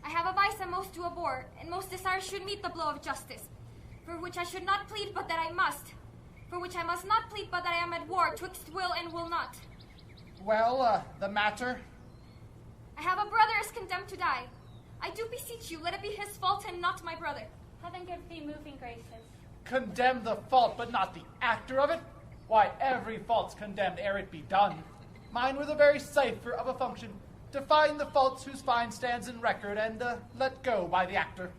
I have a vice I most do abhor, and most desire should meet the blow of justice, for which I should not plead, but that I must, for which I must not plead, but that I am at war, twixt will and will not. Well, the matter? I have a brother is condemned to die. I do beseech you, let it be his fault and not my brother. Heaven give thee moving graces. Condemn the fault, but not the actor of it? Why, every fault's condemned ere it be done. Mine were the very cipher of a function, to find the faults whose fine stands in record, and let go by the actor.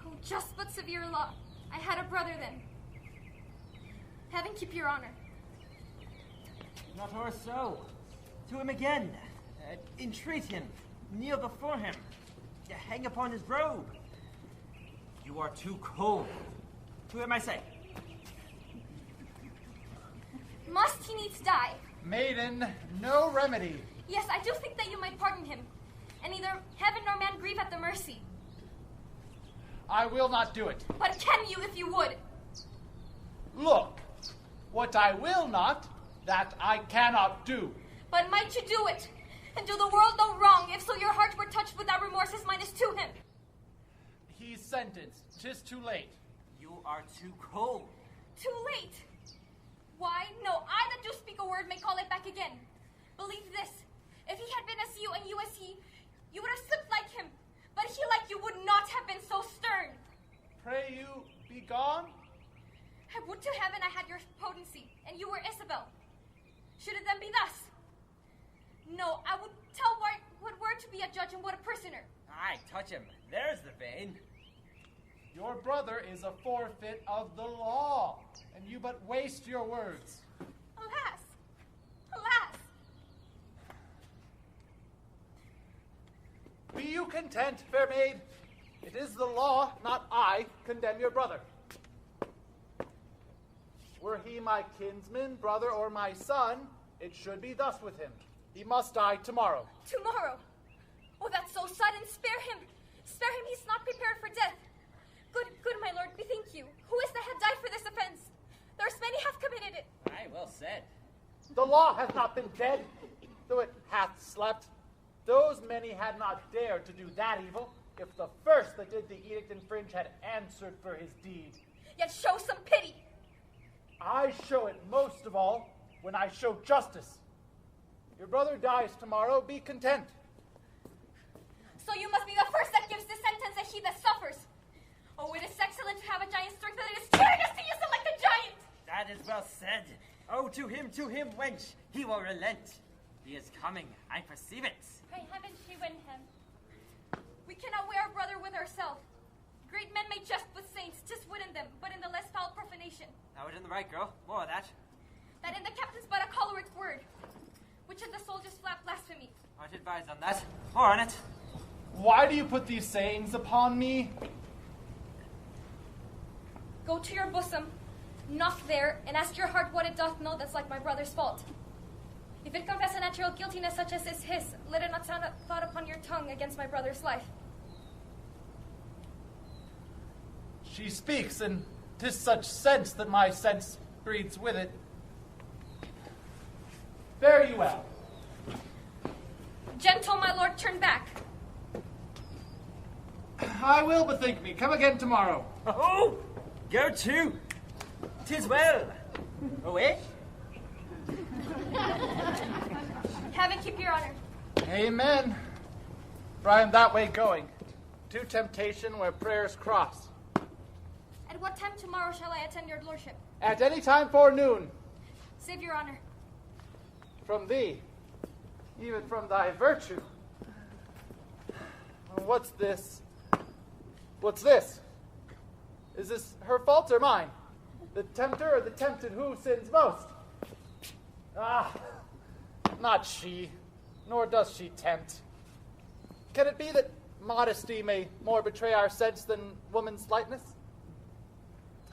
Oh, just but severe law. I had a brother then. Heaven keep your honor. Not or so. To him again. Entreat him. Kneel before him. Hang upon his robe. You are too cold. To him I say. Must he needs die? Maiden, no remedy. Yes, I do think that you might pardon him, and neither heaven nor man grieve at the mercy. I will not do it. But can you if you would? Look, what I will not, that I cannot do. But might you do it, and do the world no wrong, if so your heart were touched without remorse as mine is to him? He's sentenced. 'Tis too late. You are too cold. Too late? Why, no, I that do speak a word may call it back again. Believe this, if he had been as you and you as he, you would have slipped like him, but he like you would not have been so stern. Pray you, be gone? I would to heaven I had your potency, and you were Isabel. Should it then be thus? No, I would tell what word to be a judge and what a prisoner. Aye, touch him. There's the vein. Your brother is a forfeit of the law, and you but waste your words. Alas! Alas! Be you content, fair maid. It is the law, not I, condemn your brother. Were he my kinsman, brother, or my son, it should be thus with him. He must die tomorrow. Tomorrow? Oh, that's so sudden. Spare him. Spare him. He's not prepared for death. Good, my lord, bethink you. Who is that had died for this offense? There's many have committed it. Aye, well said. The law hath not been dead, though it hath slept. Those many had not dared to do that evil, if the first that did the edict infringe had answered for his deed. Yet show some pity. I show it most of all when I show justice. Your brother dies tomorrow, be content. So you must be the first that gives the sentence that he that suffers. Oh, it is excellent to have a giant's strength, and it is curious to use it like a giant. That is well said. Oh, to him, wench. He will relent. He is coming. I perceive it. Pray heaven she win him. We cannot weigh our brother with ourselves. Great men may jest with saints, 'tis wit in them, but in the less foul profanation. Thou art in the right, girl. More of that. That in the captain's but a choleric word, which in the soldier's flat blasphemy. Art advised on that. More on it. Why do you put these sayings upon me? Go to your bosom, knock there, and ask your heart what it doth know that's like my brother's fault. If it confess a natural guiltiness such as is his, let it not sound a thought upon your tongue against my brother's life. She speaks, and 'tis such sense that my sense breathes with it. Fare you well. Gentle, my lord, turn back. I will bethink me. Come again tomorrow. Oh, go to. 'Tis well. Away? Heaven keep your honor. Amen. For I am that way going, to temptation where prayers cross. At what time tomorrow shall I attend your lordship? At any time forenoon. Save your honor. From thee, even from thy virtue. What's this? What's this? Is this her fault or mine? The tempter or the tempted, who sins most? Ah, not she, nor does she tempt. Can it be that modesty may more betray our sense than woman's lightness?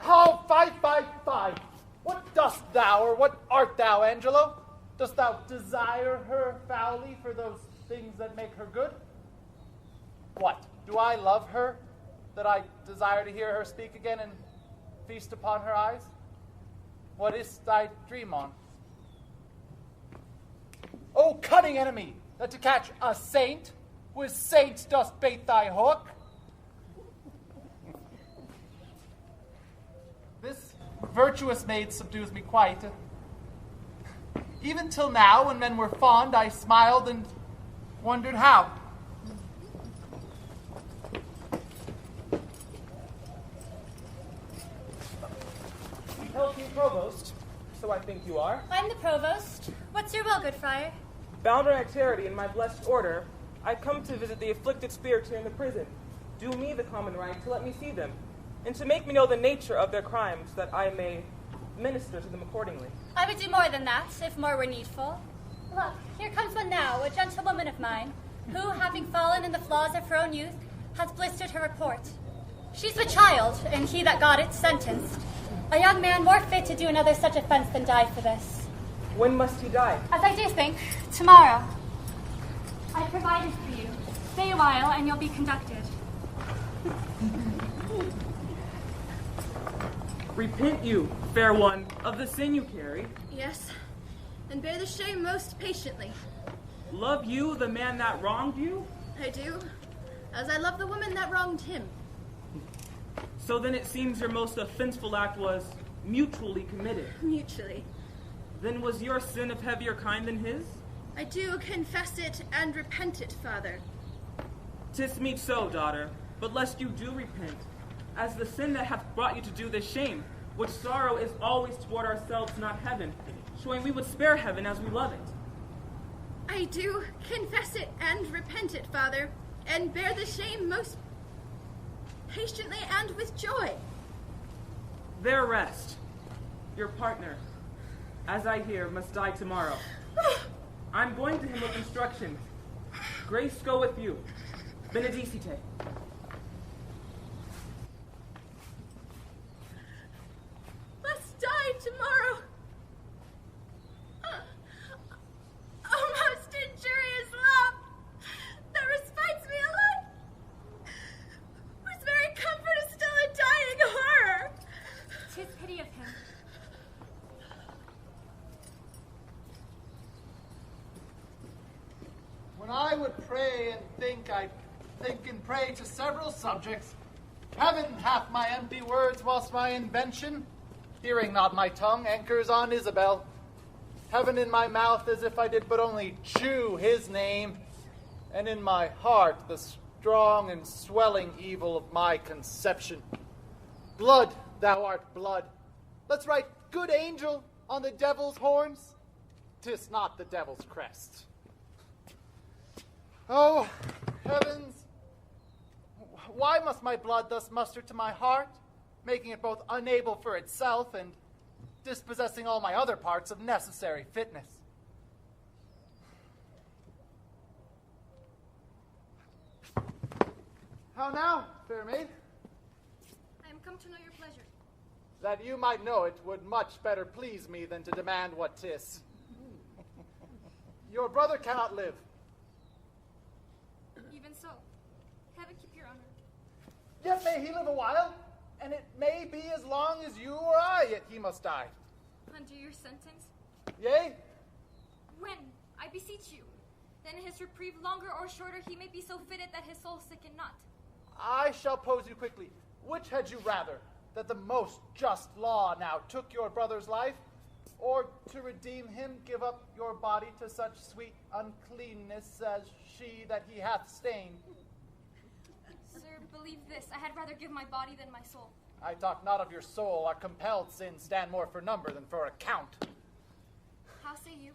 Oh, fie! What dost thou, or what art thou, Angelo? Dost thou desire her foully for those things that make her good? What, do I love her, that I desire to hear her speak again and feast upon her eyes? What is thy dream on? O cunning enemy, that to catch a saint, with saints dost bait thy hook. This virtuous maid subdues me quite. Even till now, when men were fond, I smiled and wondered how. Help you, Provost, so I think you are. I'm the provost. What's your will, good friar? Bound on charity in my blessed order, I come to visit the afflicted spirits here in the prison. Do me the common right to let me see them, and to make me know the nature of their crimes, that I may minister to them accordingly. I would do more than that, if more were needful. Look, here comes one now, a gentlewoman of mine, who, having fallen in the flaws of her own youth, has blistered her report. She's a child, and he that got it sentenced. A young man more fit to do another such offense than die for this. When must he die? As I do think, tomorrow. I provided for you. Stay a while, and you'll be conducted. Repent you, fair one, of the sin you carry. Yes, and bear the shame most patiently. Love you the man that wronged you? I do, as I love the woman that wronged him. So then it seems your most offenseful act was mutually committed. Mutually. Then was your sin of heavier kind than his? I do confess it and repent it, Father. 'Tis meet so, daughter, but lest you do repent, as the sin that hath brought you to do this shame, which sorrow is always toward ourselves, not heaven, showing we would spare heaven as we love it. I do confess it and repent it, Father, and bear the shame most patiently and with joy. There rest. Your partner, as I hear, must die tomorrow. I'm going to him with instructions. Grace go with you. Benedicite. Must die tomorrow. Oh, most injurious love that respites me alive, whose very comfort is still a dying horror. 'Tis pity of him. When I would pray and think, I think and pray to several subjects. Heaven hath my empty words, whilst my invention, hearing not my tongue, anchors on Isabel. Heaven in my mouth, as if I did but only chew his name, and in my heart the strong and swelling evil of my conception. Blood, thou art blood. Let's write good angel on the devil's horns. 'Tis not the devil's crest. Oh, heavens, why must my blood thus muster to my heart, making it both unable for itself and dispossessing all my other parts of necessary fitness? How now, fair maid? I am come to know your pleasure. That you might know it would much better please me than to demand what 'tis. Your brother cannot live. Even so, heaven keep your honor. Yet may he live a while, and it may be as long as you or I, yet he must die. Undo your sentence. Yea? When, I beseech you, then his reprieve longer or shorter, he may be so fitted that his soul sicken not. I shall pose you quickly. Which had you rather, that the most just law now took your brother's life, or to redeem him give up your body to such sweet uncleanness as she that he hath stained? Sir, believe this, I had rather give my body than my soul. I talk not of your soul. Our compelled sins stand more for number than for account. How say you?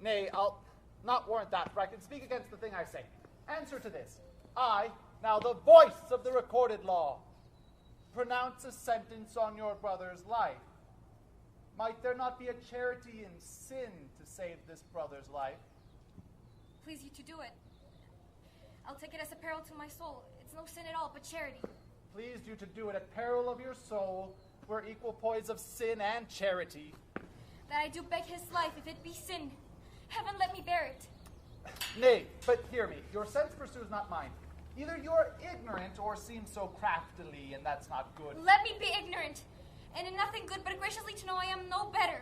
Nay, I'll not warrant that, for I can speak against the thing I say. Answer to this. I, now the voice of the recorded law, pronounce a sentence on your brother's life. Might there not be a charity in sin to save this brother's life? Please you to do it. I'll take it as a peril to my soul. It's no sin at all, but charity. Pleased you to do it at peril of your soul, were equal poise of sin and charity. That I do beg his life, if it be sin. Heaven let me bear it. Nay, but hear me. Your sense pursues not mine. Either you're ignorant or seem so craftily, and that's not good. Let me be ignorant, and in nothing good, but graciously to know I am no better.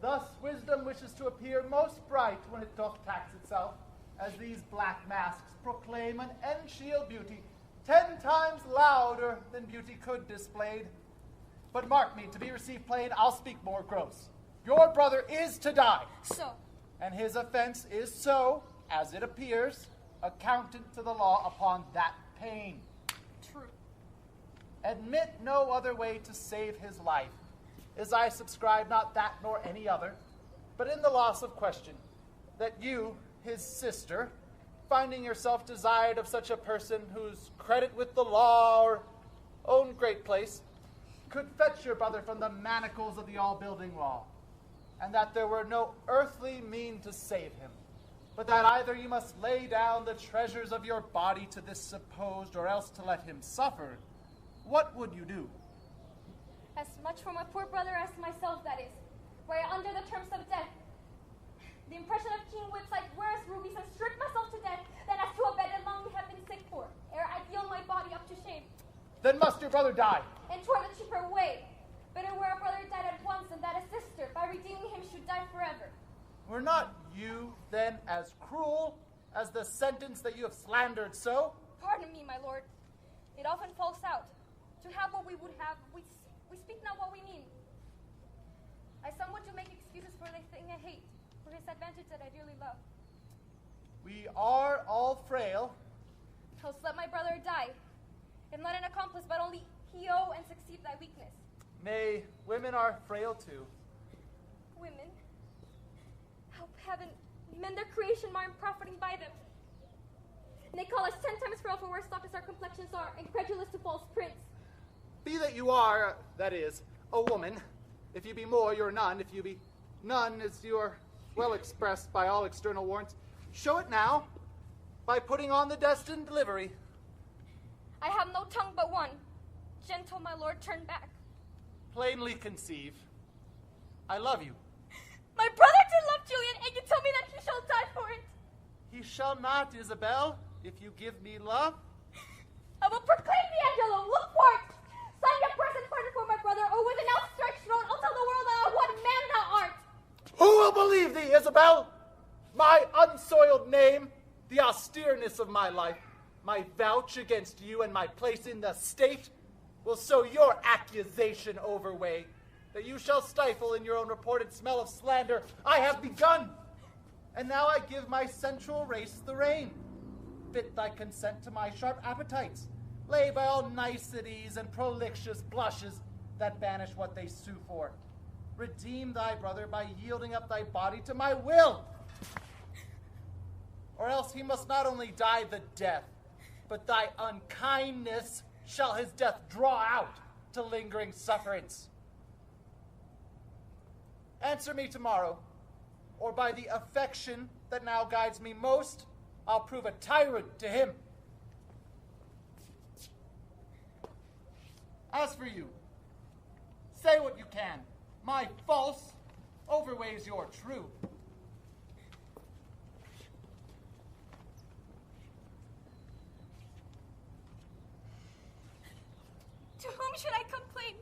Thus wisdom wishes to appear most bright when it doth tax itself. as these black masks proclaim an end-shield beauty 10 times louder than beauty could displayed. But mark me, to be received plain, I'll speak more gross. Your brother is to die. So, And his offense is so, as it appears, accounted to the law upon that pain. true. Admit no other way to save his life, as I subscribe not that nor any other, but in the loss of question, that you, his sister, finding yourself desired of such a person whose credit with the law or own great place, could fetch your brother from the manacles of the all-building law, and that there were no earthly mean to save him, but that either you must lay down the treasures of your body to this supposed, or else to let him suffer, what would you do? As much for my poor brother as myself, that is, were I under the terms of death. The impression of keen whips I'd wear as rubies and strip myself to death, than as to a bed that long have been sick for, ere I yield my body up to shame. Then must your brother die. And 'twere the cheaper way. Better were a brother died at once than that a sister, by redeeming him, should die forever. Were not you, then, as cruel as the sentence that you have slandered so? Pardon me, my lord. It often falls out. To have what we would have, we speak not what we mean. I somewhat do make excuses for the thing I hate, for his advantage that I dearly love. We are all frail. Else let my brother die. If not an accomplice, but only he owe and succeed thy weakness. Nay, women are frail too. Women, help heaven, mend their creation mar and profiting by them. And they call us 10 times frail for worse off as our complexions are, incredulous to false prints. Be that you are, that is, a woman. If you be more, you're none. If you be none, as you are well expressed by all external warrants, show it now by putting on the destined livery. I have no tongue but one. Gentle, my lord, turn back. Plainly conceive. I love you. My brother did love Julian, and you tell me that he shall die for it. He shall not, Isabel, if you give me love. I will proclaim the Angelo. Look for it. Sign your present pardon for my brother, or with an outstretched throne, I'll tell the world that what man thou art. Who will believe thee, Isabel? My unsoiled name, the austereness of my life, my vouch against you and my place in the state will so your accusation overweigh that you shall stifle in your own reported smell of slander. I have begun, and now I give my sensual race the rein. Fit thy consent to my sharp appetites. Lay by all niceties and prolixious blushes that banish what they sue for. Redeem thy brother by yielding up thy body to my will. Or else he must not only die the death, but thy unkindness shall his death draw out to lingering sufferance. Answer me tomorrow, or by the affection that now guides me most, I'll prove a tyrant to him. As for you, say what you can. My false overweighs your true. To whom should I complain?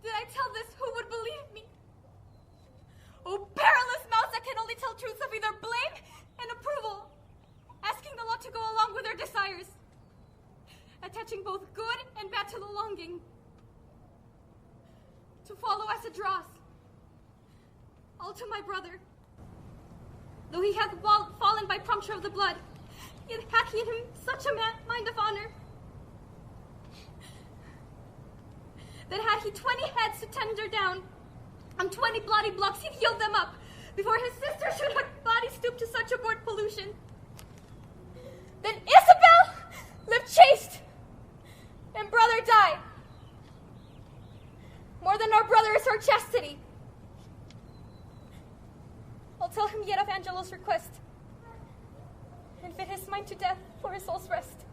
Did I tell this, who would believe me? Oh, perilous mouths that can only tell truths of either blame and approval, asking the law to go along with their desires, attaching both good and bad to the longing, to follow as it draws. All to my brother. Though he hath fallen by prompture of the blood, yet hath he in him such a mind of honor, that had he 20 heads to tender down, on 20 bloody blocks he'd yield them up, before his sister should her body stoop to such abhorred pollution. Then Isabel live chaste, and brother die. More than our brother is her chastity. I'll tell him yet of Angelo's request, and fit his mind to death for his soul's rest.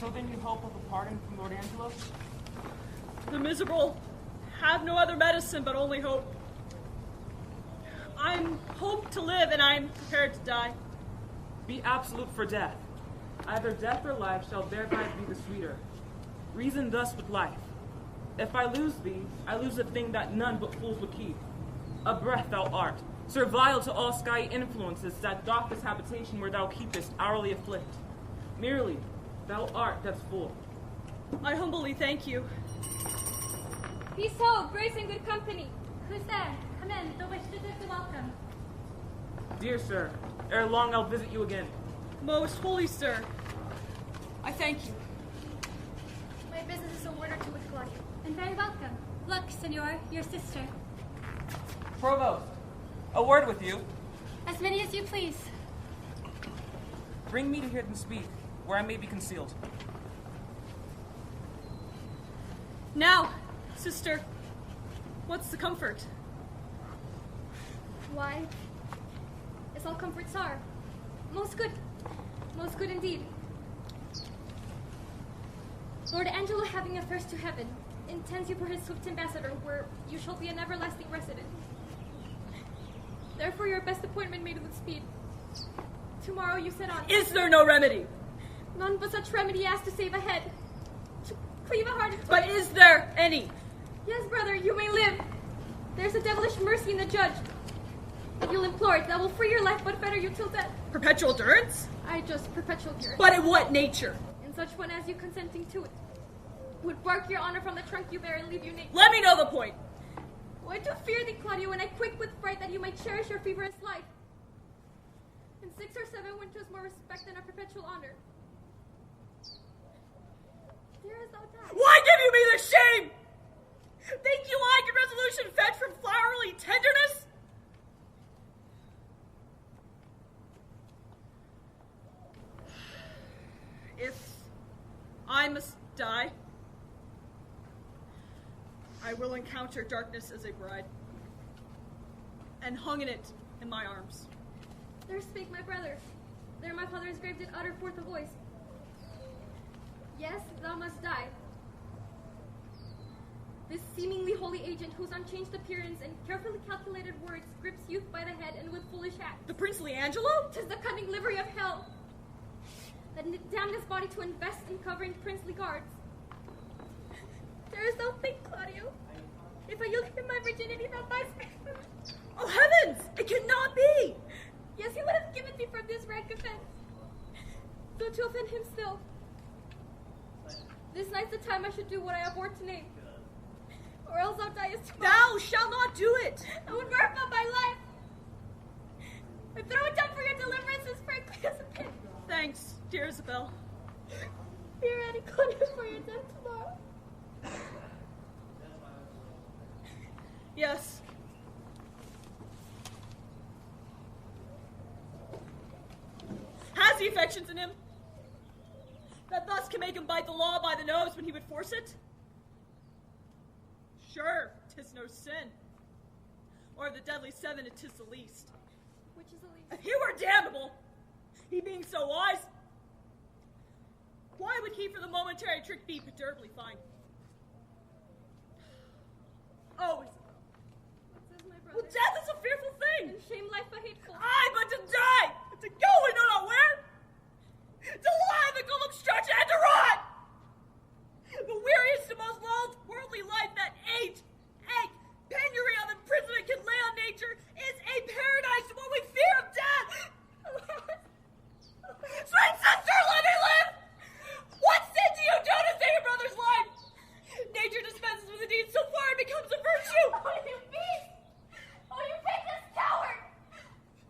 So then you hope of a pardon from Lord Angelo? The miserable have no other medicine but only hope. I'm hope to live, and I'm prepared to die. Be absolute for death. Either death or life shall thereby be the sweeter. Reason thus with life. If I lose thee, I lose a thing that none but fools would keep. A breath thou art, servile to all sky influences that doth this habitation where thou keepest hourly afflict. Merely, thou art death's fool. I humbly thank you. Peace, hope, grace, and good company. Who's there? Come in. The wish to give the welcome. Dear sir, ere long I'll visit you again. Most holy sir, I thank you. My business is a word or two with Claudia. And very welcome. Look, senor, your sister. Provost, a word with you. As many as you please. Bring me to hear them speak, where I may be concealed. Now, sister, what's the comfort? Why, as all comforts are, most good indeed. Lord Angelo, having affairs to heaven, intends you for his swift ambassador, where you shall be an everlasting resident. Therefore your best appointment made with speed. Tomorrow you set on. Is there no remedy? None but such remedy as to save a head. To cleave a heart. But is there any? Yes, brother, you may live. There's a devilish mercy in the judge. If you'll implore it, that will free your life but fetter you till death. Perpetual durance? I just perpetual durance. But in what nature? In such one as you consenting to it. Would bark your honor from the trunk you bear and leave you naked. Let me know the point. Why do fear thee, Claudio, when I quake with fright that you might cherish your feverous life? In 6 or 7 winters more respect than a perpetual honor. Darest thou die? Why give you me this shame? Think you I can resolution fed from flowery tenderness? If I must die, I will encounter darkness as a bride, and hung in it in my arms. There spake my brother. There my father's grave did utter forth a voice. Yes, thou must die. This seemingly holy agent, whose unchanged appearance and carefully calculated words grips youth by the head and with foolish act. The princely Angelo? 'Tis the cunning livery of hell that damned his body to invest in covering princely guards. There is no thing, Claudio. If I yield him my virginity, thou buys me. Oh heavens! It cannot be! Yes, he would have given me from this rank offense. Though to offend him still. This night's the time I should do what I abhor to name. Or else thou diest tomorrow. Thou shalt not do it! I would work on my life. I throw it down for your deliverance as frankly as a pit. Thanks, dear Isabel. Be ready, Claudio, for your death tomorrow. Yes. Has he affections in him that thus can make him bite the law by the nose when he would force it? Sure, 'tis no sin. Or of the deadly 7, it 'tis the least. Which is the least? If he were damnable, he being so wise, why would he for the momentary trick be perturbably fine? Oh, Isabel. What says my Well, brother? death is a fearful thing. And shame life a hateful. Aye, but to die, to go we know not where, to lie in the cold obstruction and to rot. The weariest and most loathed worldly life that age, ache, penury of imprisonment can lay on nature is a paradise to what we fear of death. Sweet sister, let me live! What sin do you do to save your brother's life? Nature dispenses with a deed so far it becomes a virtue. Oh, you beast! Oh, you faithless coward!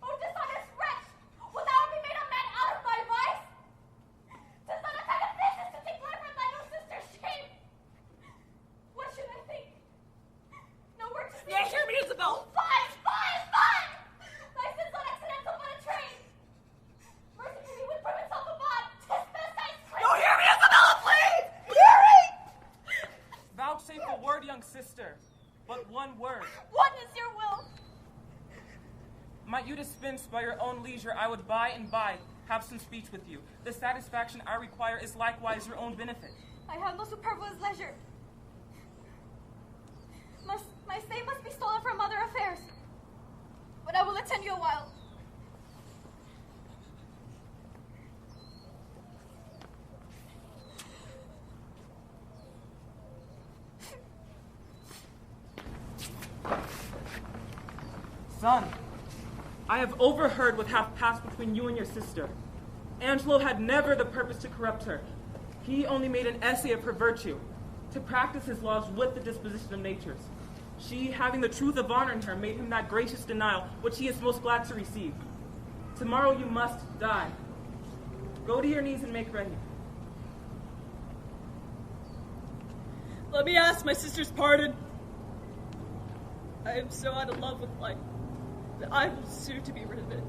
Oh, dishonest wretch! Will thou be made a man out of thy vice? 'Tis not a kind of business to take life from thine own sister's shame. What should I think? No word to say. Yeah, hear me, Isabel. Fine, fine, fine! Thy sins on accidental but a train. Mercy to me would prove itself a bond. 'Tis best I slay. No, hear me, Isabella, please! Hear me! Vouchsafe a word, young sister. But one word. What is your will? Might you dispense by your own leisure, I would by and by have some speech with you. The satisfaction I require is likewise your own benefit. I have no superfluous leisure. My stay must be stolen from other affairs. But I will attend you a while. Son, I have overheard what hath passed between you and your sister. Angelo had never the purpose to corrupt her. He only made an essay of her virtue, to practice his laws with the disposition of natures. She, having the truth of honor in her, made him that gracious denial which he is most glad to receive. Tomorrow you must die. Go to your knees and make ready. Let me ask my sister's pardon. I am so out of love with life that I will sue to be rid of it.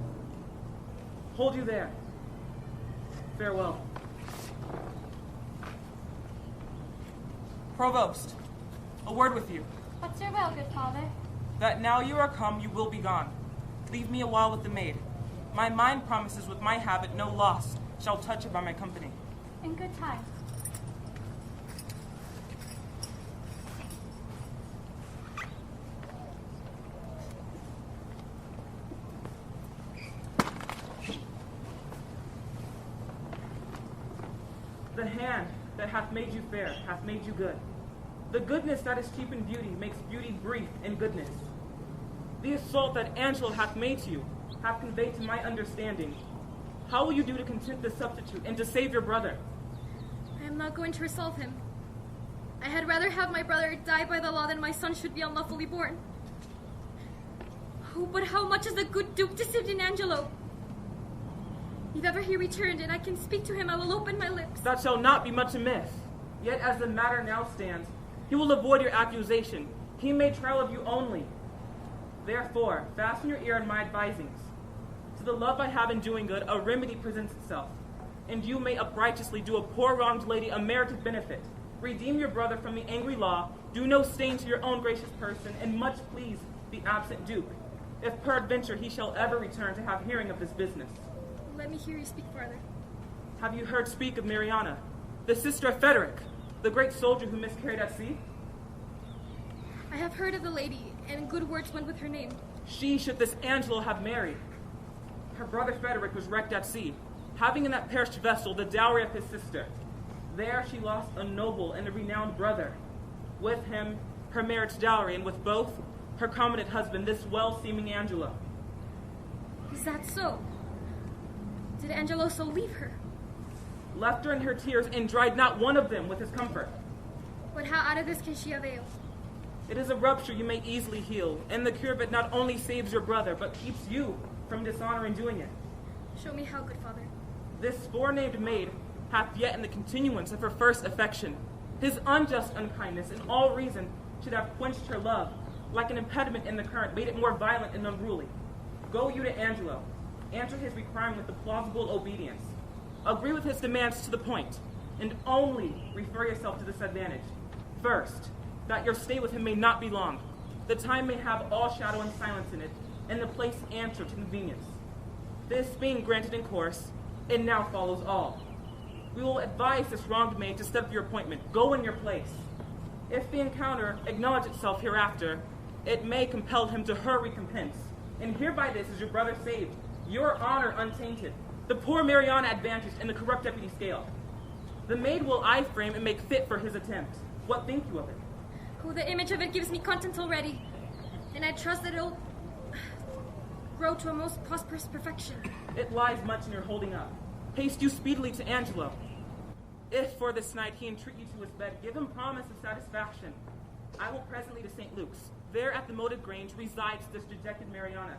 Hold you there. Farewell. Provost, a word with you. What's your will, good father? That now you are come, you will be gone. Leave me a while with the maid. My mind promises with my habit no loss shall touch her by my company. In good time. The hand that hath made you fair hath made you good. The goodness that is cheap in beauty makes beauty brief in goodness. The assault that Angelo hath made to you hath conveyed to my understanding. How will you do to content the substitute and to save your brother? I am not going to resolve him. I had rather have my brother die by the law than my son should be unlawfully born. Oh, but how much is the good Duke deceived in Angelo? If ever he returned and I can speak to him, I will open my lips. That shall not be much amiss. Yet as the matter now stands, he will avoid your accusation. He made trial of you only. Therefore, fasten your ear on my advisings. To the love I have in doing good, a remedy presents itself, and you may uprighteously do a poor wronged lady a merited benefit. Redeem your brother from the angry law, do no stain to your own gracious person, and much please the absent Duke, if peradventure he shall ever return to have hearing of this business. Let me hear you speak farther. Have you heard speak of Mariana, the sister of Frederick, the great soldier who miscarried at sea? I have heard of the lady, and good words went with her name. She should this Angelo have married. Her brother Frederick was wrecked at sea, having in that perished vessel the dowry of his sister. There she lost a noble and a renowned brother. With him, her marriage dowry, and with both, her competent husband, this well-seeming Angelo. Is that so? Did Angelo so leave her? Left her in her tears and dried not one of them with his comfort. But how out of this can she avail? It is a rupture you may easily heal, and the cure of it not only saves your brother, but keeps you from dishonor in doing it. Show me how, good father. This forenamed maid hath yet in the continuance of her first affection. His unjust unkindness in all reason should have quenched her love, like an impediment in the current, made it more violent and unruly. Go you to Angelo, answer his requirement with the plausible obedience. Agree with his demands to the point, and only refer yourself to this advantage. First, that your stay with him may not be long. The time may have all shadow and silence in it, and the place answer to convenience. This being granted in course, it now follows all. We will advise this wronged maid to step your appointment. Go in your place. If the encounter acknowledge itself hereafter, it may compel him to her recompense. And hereby this is your brother saved, your honor untainted, the poor Mariana advantaged in the corrupt deputy scale. The maid will I frame and make fit for his attempt. What think you of it? Oh, the image of it gives me content already, and I trust that it'll grow to a most prosperous perfection. It lies much in your holding up. Haste you speedily to Angelo. If for this night he entreat you to his bed, give him promise of satisfaction. I will presently to St. Luke's. There at the moated grange resides this dejected Mariana.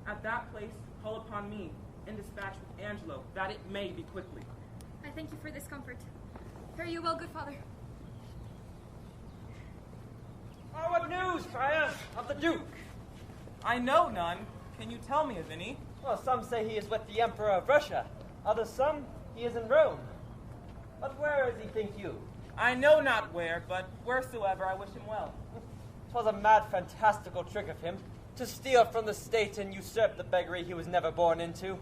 At that place call upon me and dispatch with Angelo, that it may be quickly. I thank you for this comfort. Fare you well, good father. Oh, what news, Friar, of the Duke? I know none. Can you tell me of any? Well, some say he is with the Emperor of Russia. Others some he is in Rome. But where is he, think you? I know not where, but wheresoever I wish him well. 'Twas a mad, fantastical trick of him, to steal from the state and usurp the beggary he was never born into.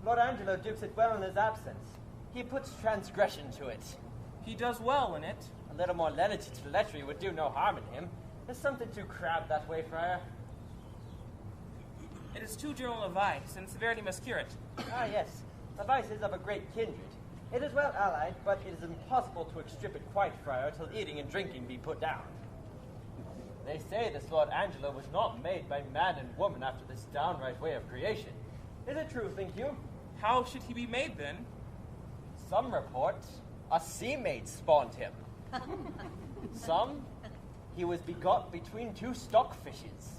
Lord Angelo dukes it well in his absence. He puts transgression to it. He does well in it. A little more lenity to lechery would do no harm in him. There's something too crabbed that way, Friar. It is too general a vice, and severity must cure it. Ah, yes. The vice is of a great kindred. It is well allied, but it is impossible to extirp it quite, Friar, till eating and drinking be put down. They say this Lord Angelo was not made by man and woman after this downright way of creation. Is it true, think you? How should he be made then? Some report a sea maid spawned him. Some, he was begot between two stockfishes.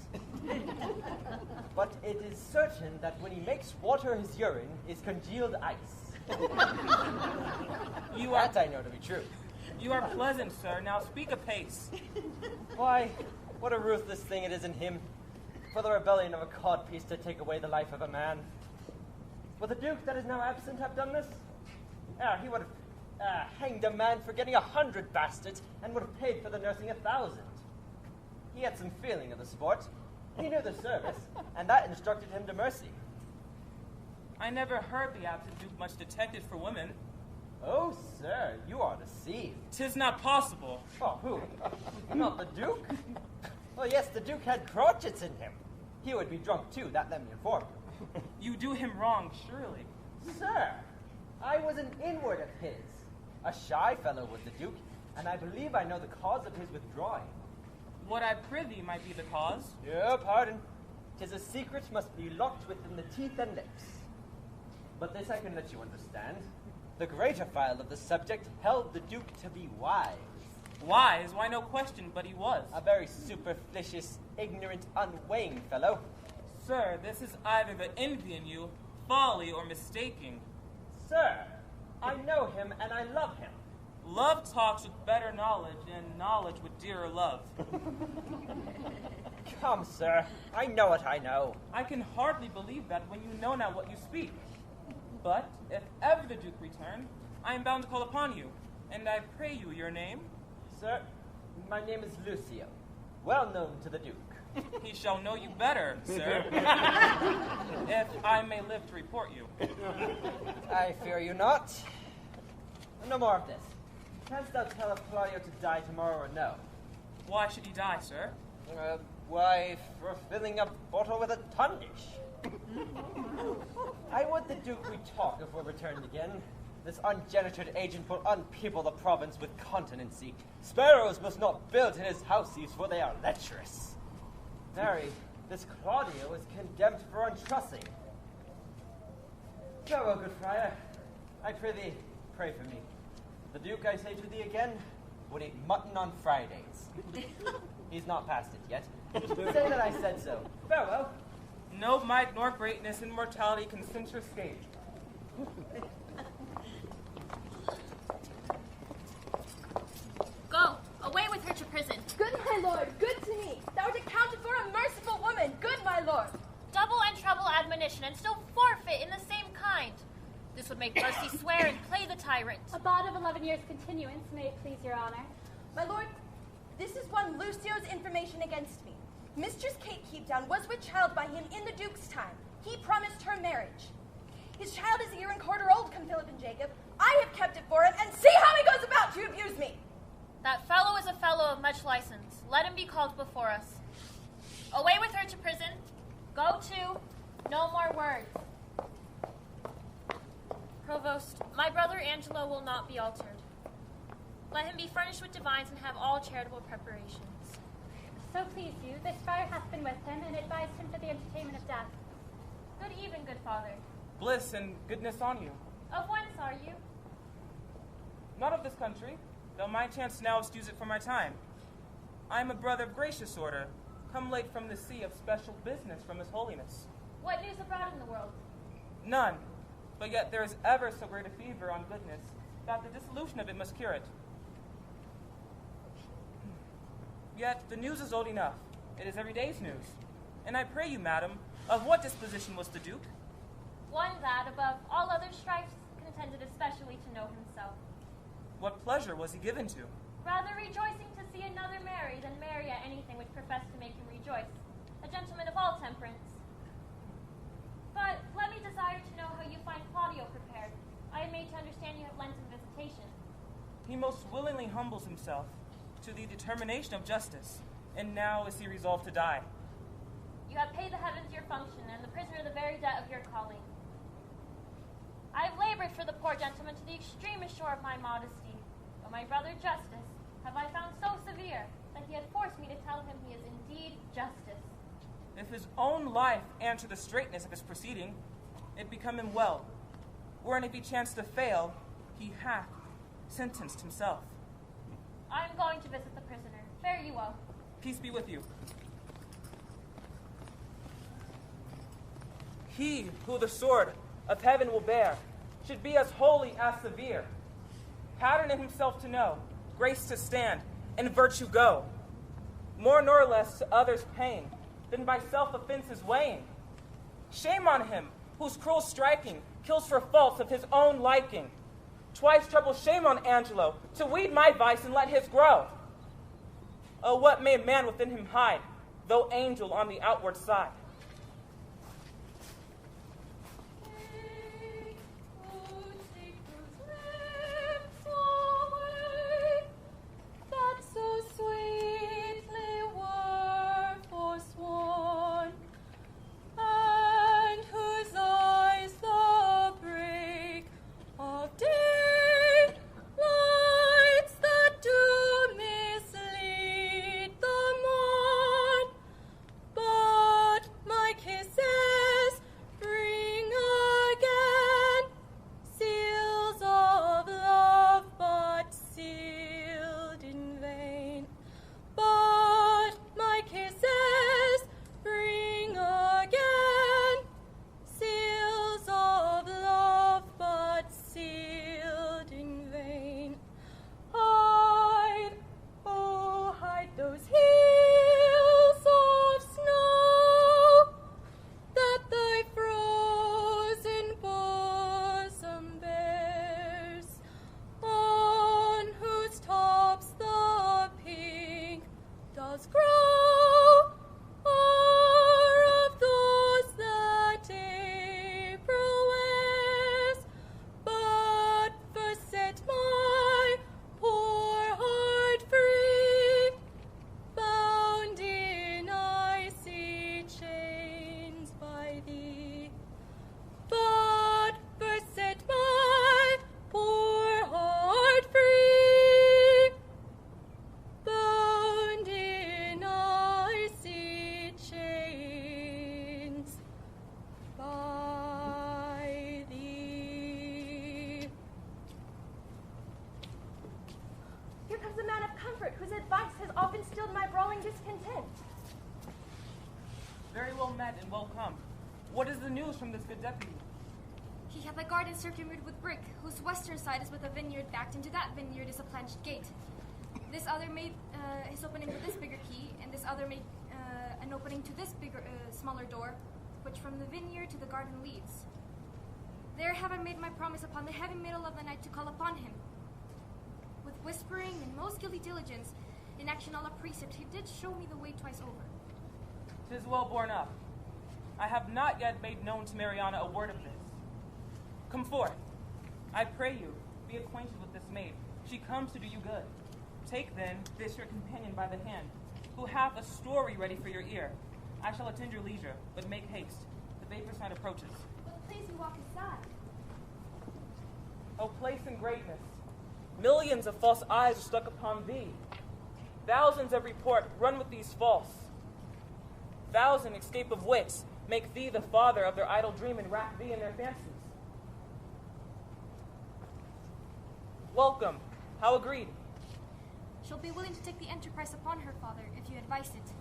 But it is certain that when he makes water his urine is congealed ice. That I know to be true. You are pleasant, sir. Now speak apace. Why, what a ruthless thing it is in him, for the rebellion of a codpiece to take away the life of a man. Would the Duke that is now absent have done this? He would have hanged a man for getting 100 bastards, and would have paid for the nursing 1,000. He had some feeling of the sport. He knew the service, and that instructed him to mercy. I never heard the absent Duke much detected for women. Oh, sir, you are deceived. 'Tis not possible. Oh, who? Not the Duke? Well, yes, the Duke had crotchets in him. He would be drunk, too, that let me inform you. You do him wrong, surely. Sir, I was an inward of his. A shy fellow was the Duke, and I believe I know the cause of his withdrawing. What I prithee might be the cause. Your pardon. 'Tis a secret must be locked within the teeth and lips. But this I can let you understand. The greater file of the subject held the Duke to be wise. Wise? Why, no question, but he was. A very superfluous, ignorant, unweighing fellow. Sir, this is either the envy in you, folly, or mistaking. Sir, I know him and I love him. Love talks with better knowledge, and knowledge with dearer love. Come, sir, I know what I know. I can hardly believe that when you know not what you speak. But if ever the Duke return, I am bound to call upon you, and I pray you your name. Sir, my name is Lucio, well known to the Duke. He shall know you better, sir, if I may live to report you. I fear you not. No more of this. Canst thou tell if Claudio to die tomorrow or no? Why should he die, sir? Why, for filling a bottle with a tundish. I would the Duke we talk if we're returned again. This ungenitored agent will unpeople the province with continency. Sparrows must not build in his houses, for they are lecherous. Marry, this Claudio is condemned for untrussing. Farewell, good friar. I prithee, pray for me. The Duke, I say to thee again, would eat mutton on Fridays. He's not past it yet. Say that I said so. Farewell. No might nor greatness in mortality can cinch her skate. Go, away with her to prison. Good, my lord, good to me. Thou art accounted for a merciful woman. Good, my lord. Double and treble admonition, and still forfeit in the same kind. This would make Mercy swear and play the tyrant. A bond of 11 years' continuance, may it please your honor. My lord, this is one Lucio's information against me. Mistress Kate Keepdown was with child by him in the Duke's time. He promised her marriage. His child is a year and quarter old, come Philip and Jacob. I have kept it for him, and see how he goes about to abuse me. That fellow is a fellow of much license. Let him be called before us. Away with her to prison. Go to. No more words. Provost, my brother Angelo will not be altered. Let him be furnished with divines and have all charitable preparations. So please you, this friar hath been with him, and advised him for the entertainment of death. Good even, good father. Bliss and goodness on you. Of whence are you? Not of this country, though my chance now is to use it for my time. I am a brother of gracious order, come late from the sea of special business from His Holiness. What news abroad in the world? None, but yet there is ever so great a fever on goodness that the dissolution of it must cure it. Yet the news is old enough. It is every day's news. And I pray you, madam, of what disposition was the Duke? One that, above all other strifes, contended especially to know himself. What pleasure was he given to? Rather rejoicing to see another marry than marry at anything which professed to make him rejoice. A gentleman of all temperance. But let me desire to know how you find Claudio prepared. I am made to understand you have lent him visitation. He most willingly humbles himself to the determination of justice, and now is he resolved to die. You have paid the heavens your function, and the prisoner the very debt of your calling. I have labored for the poor gentleman to the extremest shore of my modesty, but my brother Justice have I found so severe that he had forced me to tell him he is if his own life answer the straightness of his proceeding, it become him well. Wherein if he chance to fail, he hath sentenced himself. I am going to visit the prisoner. Fare you well. Peace be with you. He who the sword of heaven will bear should be as holy as severe, pattern in himself to know, grace to stand, and virtue go, more nor less to others' pain than by self-offenses weighing. Shame on him whose cruel striking kills for faults of his own liking. Twice treble shame on Angelo to weed my vice and let his grow. Oh, what may man within him hide, though angel on the outward side? Whose advice has often stilled my brawling discontent. Very well met and well come. What is the news from this good deputy? He hath a garden circumvented with brick, whose western side is with a vineyard backed into that vineyard is a planched gate. This other made his opening with this bigger key, and this other made an opening to this bigger, smaller door, which from the vineyard to the garden leads. There have I made my promise upon the heavy middle of the night to call upon him. With whispering and most guilty diligence, in action all a precept, he did show me the way twice over. 'Tis well borne up. I have not yet made known to Mariana a word of this. Come forth. I pray you, be acquainted with this maid. She comes to do you good. Take then this your companion by the hand, who hath a story ready for your ear. I shall attend your leisure, but make haste. The vapor's night approaches. But please you walk aside. O place and greatness, millions of false eyes are stuck upon thee. Thousands of report run with these false. Thousand escape of wits make thee the father of their idle dream and wrap thee in their fancies. Welcome. How agreed? She'll be willing to take the enterprise upon her, father, if you advise it.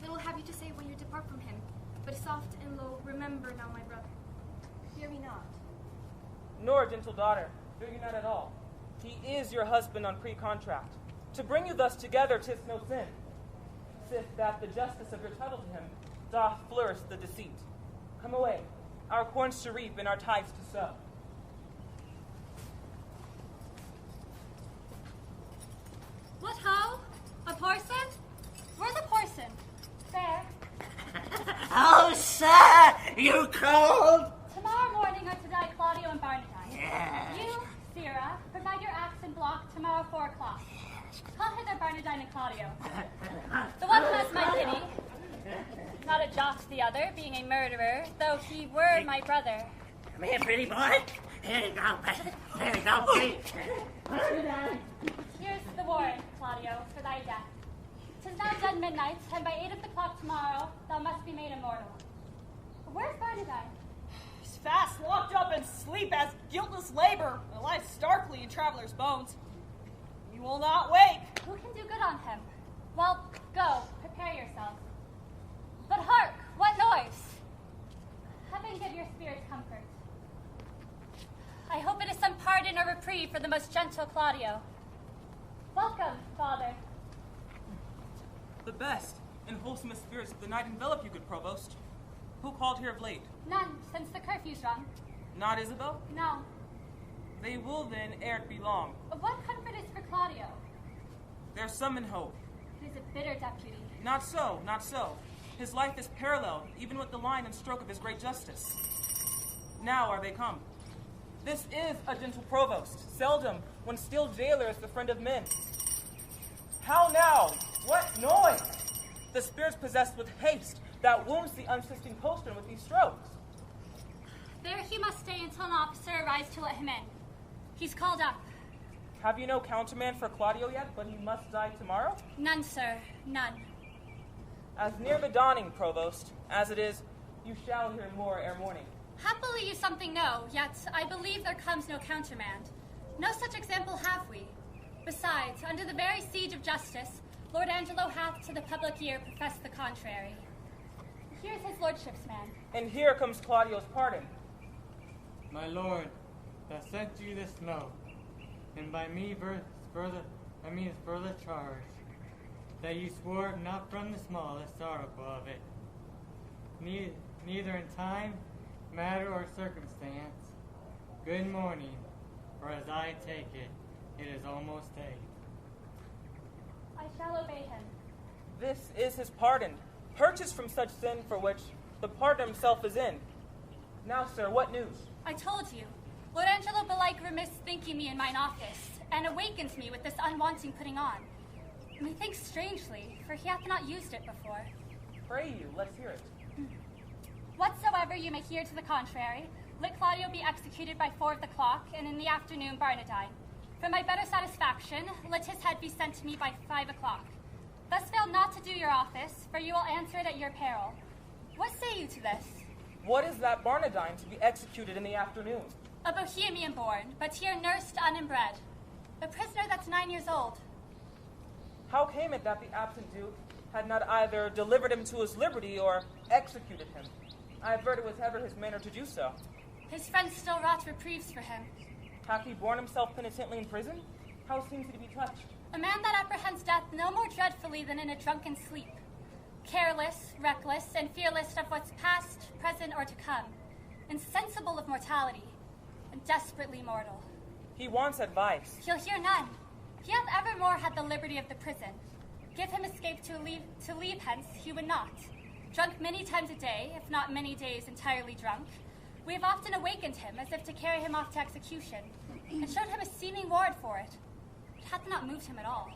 Little have you to say when you depart from him, but soft and low, remember now, my brother. Fear me not. Nor, gentle daughter, fear you not at all. He is your husband on pre-contract. To bring you thus together, 'tis no sin, sith that the justice of your title to him doth flourish the deceit. Come away, our corns to reap and our tithes to sow. What ho? A parson? Where's the parson? There. Oh, sir, you cold? Tomorrow morning are to die Claudio and Barnardine. Yes. You, Sierra, provide your axe and block tomorrow 4 o'clock. Call hither Barnardine and Claudio. The one has my pity. Not a jot the other, being a murderer, though he were my brother. Come here, pretty boy. Here you go. There you go, please. Here's the warrant, Claudio, for thy death. 'Tis now done midnight, and by 8 of the clock tomorrow thou must be made immortal. Where's Barnardine? He's fast locked up in sleep as guiltless labor, and lies starkly in traveler's bones. He will not wake. Who can do good on him? Well, go, prepare yourself. But hark, what noise? Heaven give your spirits comfort. I hope it is some pardon or reprieve for the most gentle Claudio. Welcome, Father. The best and wholesomest spirits of the night envelop you, good provost. Who called here of late? None, since the curfew's rung. Not Isabel? No. They will then, ere it be long. What comfort is for Claudio? There's some in hope. It is a bitter deputy. Not so, not so. His life is paralleled, even with the line and stroke of his great justice. Now are they come. This is a gentle provost, seldom, when still jailer is the friend of men. How now? What noise? The spirit's possessed with haste that wounds the unsisting postman with these strokes. There he must stay until an officer arrives to let him in. He's called up. Have you no countermand for Claudio yet, but he must die tomorrow? None, sir, none. As near the dawning, provost, as it is, you shall hear more ere morning. Happily you something know, yet I believe there comes no countermand. No such example have we. Besides, under the very siege of justice, Lord Angelo hath to the public ear professed the contrary. Here's his lordship's man. And here comes Claudio's pardon. My lord, that sent you this note, and by me further charge, that you swore not from the smallest article of it, neither in time, matter, or circumstance. Good morning, for as I take it, it is almost day. I shall obey him. This is his pardon, purchased from such sin for which the pardon himself is in. Now, sir, what news? I told you. Lord Angelo belike remiss thinking me in mine office, and awakens me with this unwonting putting on. Methinks strangely, for he hath not used it before. Pray you, let's hear it. Whatsoever you may hear to the contrary, let Claudio be executed by 4 of the clock, and in the afternoon Barnardine. For my better satisfaction, let his head be sent to me by 5 o'clock. Thus fail not to do your office, for you will answer it at your peril. What say you to this? What is that Barnardine to be executed in the afternoon? A Bohemian born, but here nursed unbred. A prisoner that's 9 years old. How came it that the absent duke had not either delivered him to his liberty or executed him? I have heard it was ever his manner to do so. His friends still wrought reprieves for him. Hath he borne himself penitently in prison? How seems he to be touched? A man that apprehends death no more dreadfully than in a drunken sleep. Careless, reckless, and fearless of what's past, present, or to come. Insensible of mortality, and desperately mortal. He wants advice. He'll hear none. He hath evermore had the liberty of the prison. Give him escape to leave hence, he would not. Drunk many times a day, if not many days entirely drunk, we have often awakened him as if to carry him off to execution, and showed him a seeming ward for it. It hath not moved him at all.